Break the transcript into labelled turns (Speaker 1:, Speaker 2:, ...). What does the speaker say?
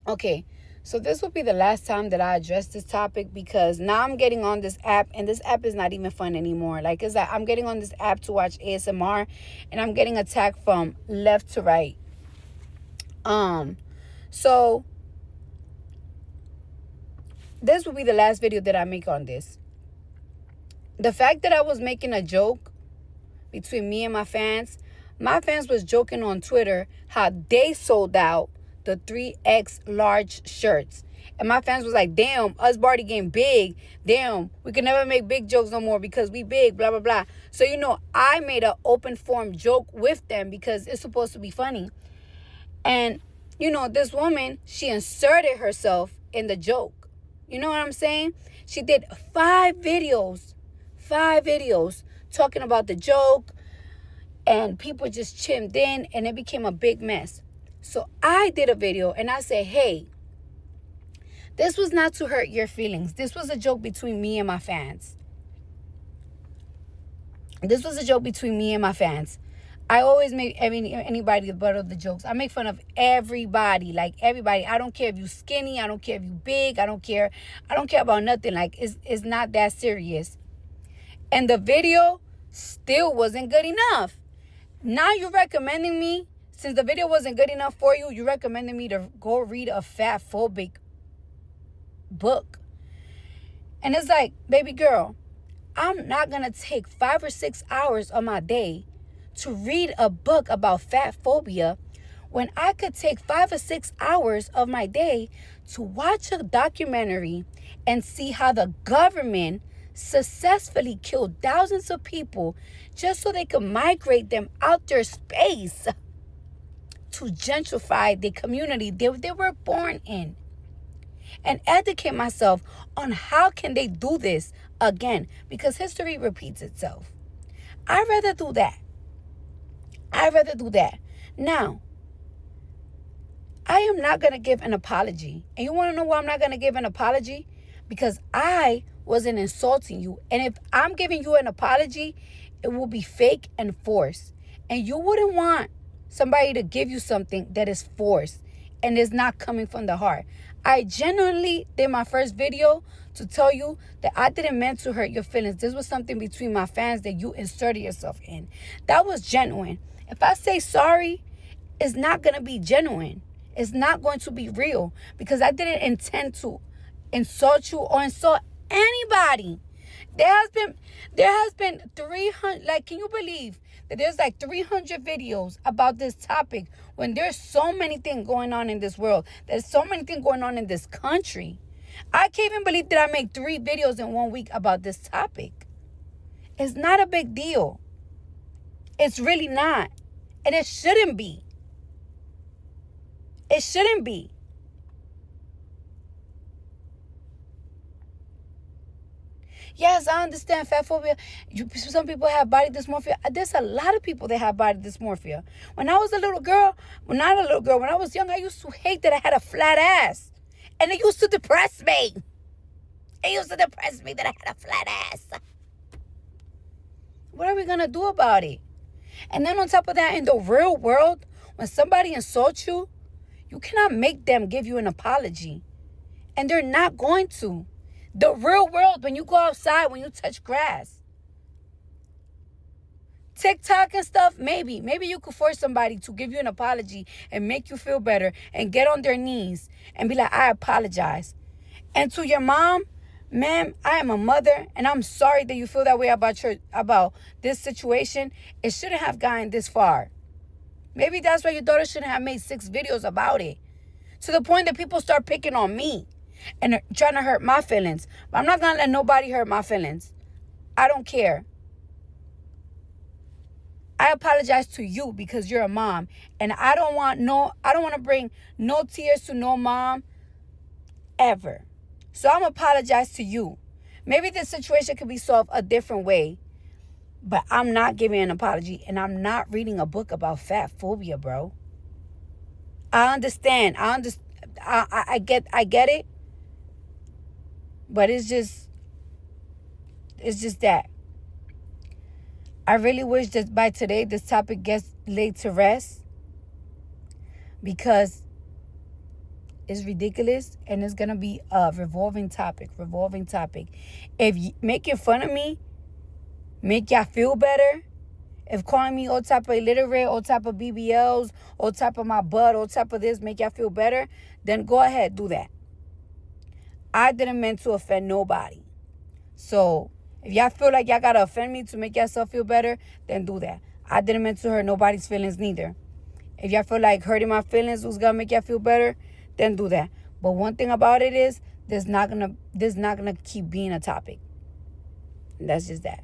Speaker 1: Okay, so this will be the last time that I address this topic, because now I'm getting on this app, and this app is not even fun anymore. Like, it's like I'm getting on this app to watch ASMR, and I'm getting attacked from left to right. So this will be the last video that I make on this. The fact that I was making a joke between me and my fans was joking on Twitter how they sold out the 3X large shirts. And my fans was like, damn, us Barty getting big. Damn, we can never make big jokes no more because we big, blah, blah, blah. So, I made an open form joke with them because it's supposed to be funny. And, this woman, she inserted herself in the joke. You know what I'm saying? She did 5 videos talking about the joke, and people just chimed in, and it became a big mess. So I did a video and I said, hey, this was not to hurt your feelings. This was a joke between me and my fans. I always make anybody the butt of the jokes. I make fun of everybody, like everybody. I don't care if you skinny. I don't care if you big. I don't care about nothing. Like, it's not that serious. And the video still wasn't good enough. Now you're recommending me, since the video wasn't good enough for you, you're recommending me to go read a fat phobic book. And it's like, baby girl, I'm not going to take 5 or 6 hours of my day to read a book about fat phobia when I could take 5 or 6 hours of my day to watch a documentary and see how the government successfully killed thousands of people just so they could migrate them out their space to gentrify the community they were born in, and educate myself on how can they do this again, because history repeats itself. I'd rather do that. Now, I am not going to give an apology. And you want to know why I'm not going to give an apology? Because I wasn't insulting you. And if I'm giving you an apology, it will be fake and forced. And you wouldn't want somebody to give you something that is forced and is not coming from the heart. I genuinely did my first video to tell you that I didn't mean to hurt your feelings. This was something between my fans that you inserted yourself in. That was genuine. If I say sorry, it's not going to be genuine. It's not going to be real, because I didn't intend to insult you or insult anybody. There has been 300, like, can you believe that there's like 300 videos about this topic when there's so many things going on in this world? There's so many things going on in this country. I can't even believe that I made 3 videos in 1 week about this topic. It's not a big deal. It's really not. And it shouldn't be. It shouldn't be. Yes, I understand fat phobia. Some people have body dysmorphia. There's a lot of people that have body dysmorphia. When I was a little girl, when I was young, I used to hate that I had a flat ass. And it used to depress me. It used to depress me that I had a flat ass. What are we going to do about it? And then on top of that, in the real world, when somebody insults you, you cannot make them give you an apology. And they're not going to. The real world, when you go outside, when you touch grass, TikTok and stuff, maybe you could force somebody to give you an apology and make you feel better and get on their knees and be like, I apologize. And to your mom, ma'am, I am a mother and I'm sorry that you feel that way about this situation. It shouldn't have gotten this far. Maybe that's why your daughter shouldn't have made 6 videos about it, to the point that people start picking on me and trying to hurt my feelings. But I'm not going to let nobody hurt my feelings. I don't care. I apologize to you because you're a mom. And I don't want to bring no tears to no mom ever. So I'm apologize to you. Maybe this situation could be solved a different way. But I'm not giving an apology. And I'm not reading a book about fat phobia, bro. I understand. I get it. But it's just that. I really wish that by today this topic gets laid to rest, because is ridiculous, and it's gonna be a revolving topic. If making fun of me make y'all feel better, if calling me all type of illiterate, all type of BBLs, all type of my butt, all type of this make y'all feel better, then go ahead, do that. I didn't mean to offend nobody. So if y'all feel like y'all gotta offend me to make yourself feel better, then do that. I didn't mean to hurt nobody's feelings neither. If y'all feel like hurting my feelings was gonna make y'all feel better, then do that. But one thing about it is, this not gonna keep being a topic. That's just that.